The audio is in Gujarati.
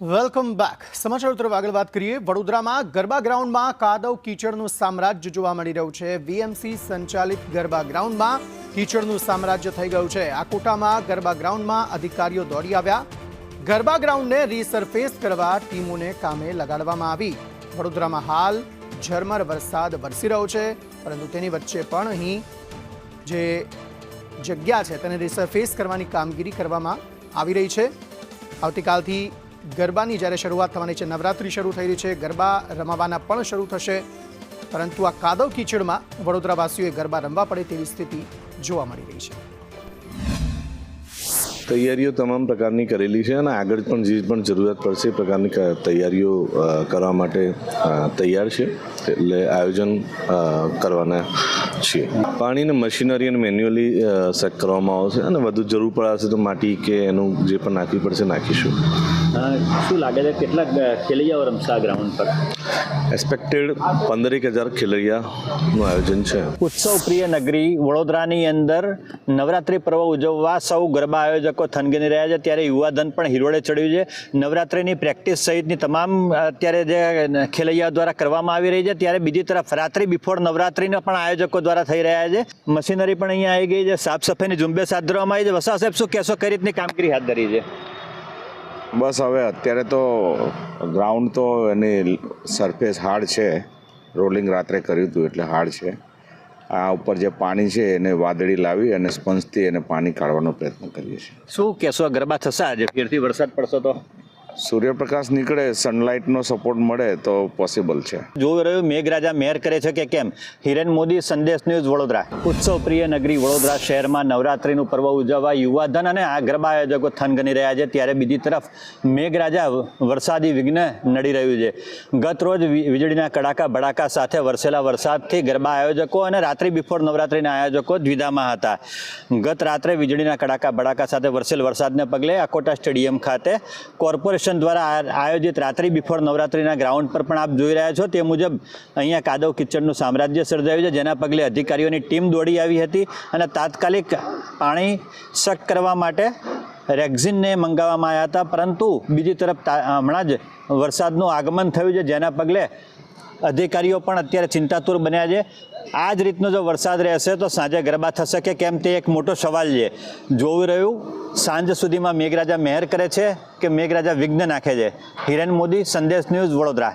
Welcome back. સમાચાર તરફ આગળ વાત કરીએ. વડોદરામાં ગરબા ગ્રાઉન્ડમાં કાદવ કીચડનું સામ્રાજ્ય જોવા મળી રહ્યું છે. વીએમસી સંચાલિત ગરબા ગ્રાઉન્ડમાં કીચડનું સામ્રાજ્ય થઈ ગયું છે. આ કોટામાં ગરબા ગ્રાઉન્ડમાં અધિકારીઓ દોડી આવ્યા. ગરબા ગ્રાઉન્ડને રીસરફેસ કરવા ટીમોને કામે લગાડવામાં આવી. વડોદરામાં હાલ ઝરમર વરસાદ વરસી રહ્યો છે, પરંતુ તેની વચ્ચે પણ અહીં જે જગ્યા છે તેને રીસરફેસ કરવાની કામગીરી કરવામાં આવી રહી છે. આવતીકાલથી ગરબાની જ્યારે શરૂઆત થવાની છે, નવરાત્રિ શરૂ થઈ રહી છે, ગરબા રમાવાના પણ શરૂ થશે, પરંતુ આ કાદવ કીચડમાં વડોદરાવાસીઓએ ગરબા રમવા પડે તેવી સ્થિતિ જોવા મળી રહી છે. તૈયારીઓ તમામ પ્રકારની કરેલી છે અને આગળ પણ જે પણ જરૂરિયાત પડશે એ પ્રકારની તૈયારીઓ કરવા માટે તૈયાર છે, એટલે આયોજન કરવાના છીએ. પાણીને મશીનરી અને મેન્યુઅલી સેટ કરવામાં આવશે અને વધુ જરૂર પડાશે તો માટી કે એનું જે પણ નાખવી પડશે નાખીશું. શું લાગે છે કેટલા ખેલૈયાઓ રમશે આ ગ્રાઉન્ડ પર? એક્સપેક્ટેડ 15,000 ખેલૈયાનું આયોજન છે. ઉત્સવ પ્રિય નગરી વડોદરાની અંદર નવરાત્રિ પર્વ ઉજવવા સૌ ગરબા આયોજકો થનગની રહ્યા છે, ત્યારે યુવાધન પણ હિરોળે ચડ્યું છે. નવરાત્રિની પ્રેક્ટિસ સહિતની તમામ અત્યારે જે ખેલૈયાઓ દ્વારા કરવામાં આવી રહી છે, ત્યારે બીજી તરફ રાત્રિ બિફોર નવરાત્રિના પણ આયોજકો દ્વારા થઈ રહ્યા છે. મશીનરી પણ અહીંયા આવી ગઈ છે, સાફ સફાઈની ઝુંબેશ હાથ ધરવામાં આવી છે. વસા સાહેબ, શું કહેશો, કઈ રીતની કામગીરી હાથ ધરી છે? બસ હવે અત્યારે તો ગ્રાઉન્ડ તો એની સરફેસ હાર્ડ છે, રોલિંગ રાત્રે કર્યું હતું એટલે હાર્ડ છે. આ ઉપર જે પાણી છે એને વાદળી લાવી અને સ્પંજથી એને પાણી કાઢવાનો પ્રયત્ન કરીએ છીએ. શું કહેશો, ગરબા થશે આજે? ફેરથી વરસાદ પડશે તો? સૂર્યપ્રકાશ નીકળે, સનલાઇટનો સપોર્ટ મળે તો પોસિબલ છે. જોઈ રહ્યું મેઘરાજા મહેર કરે છે કે કેમ? હિરેન મોદી, સંદેશ ન્યૂઝ, વડોદરા. ઉત્સવ પ્રિય નગરી વડોદરા શહેરમાં નવરાત્રિનું પર્વ ઉજવવા યુવાધન અને આ ગરબા આયોજકો થનગની રહ્યા છે, ત્યારે બીજી તરફ મેઘરાજા વરસાદી વિઘ્ન નડી રહ્યું છે. ગત રોજ વીજળીના કડાકા ભડાકા સાથે વરસેલા વરસાદથી ગરબા આયોજકો અને રાત્રિ બિફોર નવરાત્રિના આયોજકો દ્વિધામાં હતા. ગત રાત્રે વીજળીના કડાકા ભડાકા સાથે વરસેલ વરસાદને પગલે આકોટા સ્ટેડિયમ ખાતે કોર્પોરેશન દ્વારા આયોજિત રાત્રિ બિફોર નવરાત્રિના ગ્રાઉન્ડ પર પણ આપ જોઈ રહ્યા છો તે મુજબ અહીંયા કાદવ કિચડનું સામ્રાજ્ય સર્જાયું છે, જેના પગલે અધિકારીઓની ટીમ દોડી આવી હતી અને તાત્કાલિક પાણી સક કરવા માટે રેક્ઝિનને મંગાવવામાં આવ્યા હતા. પરંતુ બીજી તરફ હમણાં જ વરસાદનું આગમન થયું છે, જેના પગલે અધિકારીઓ પણ અત્યારે ચિંતાતુર બન્યા છે. આ જ રીતનો જો વરસાદ રહેશે તો સાંજે ગરબા થશે કે કેમ તે એક મોટો સવાલ છે. જોઈ રહ્યું સાંજ સુધીમાં મેઘરાજા મહેર કરે છે કે મેઘરાજા વિઘ્ન નાખે છે. હિરેન મોદી, સંદેશ ન્યૂઝ, વડોદરા.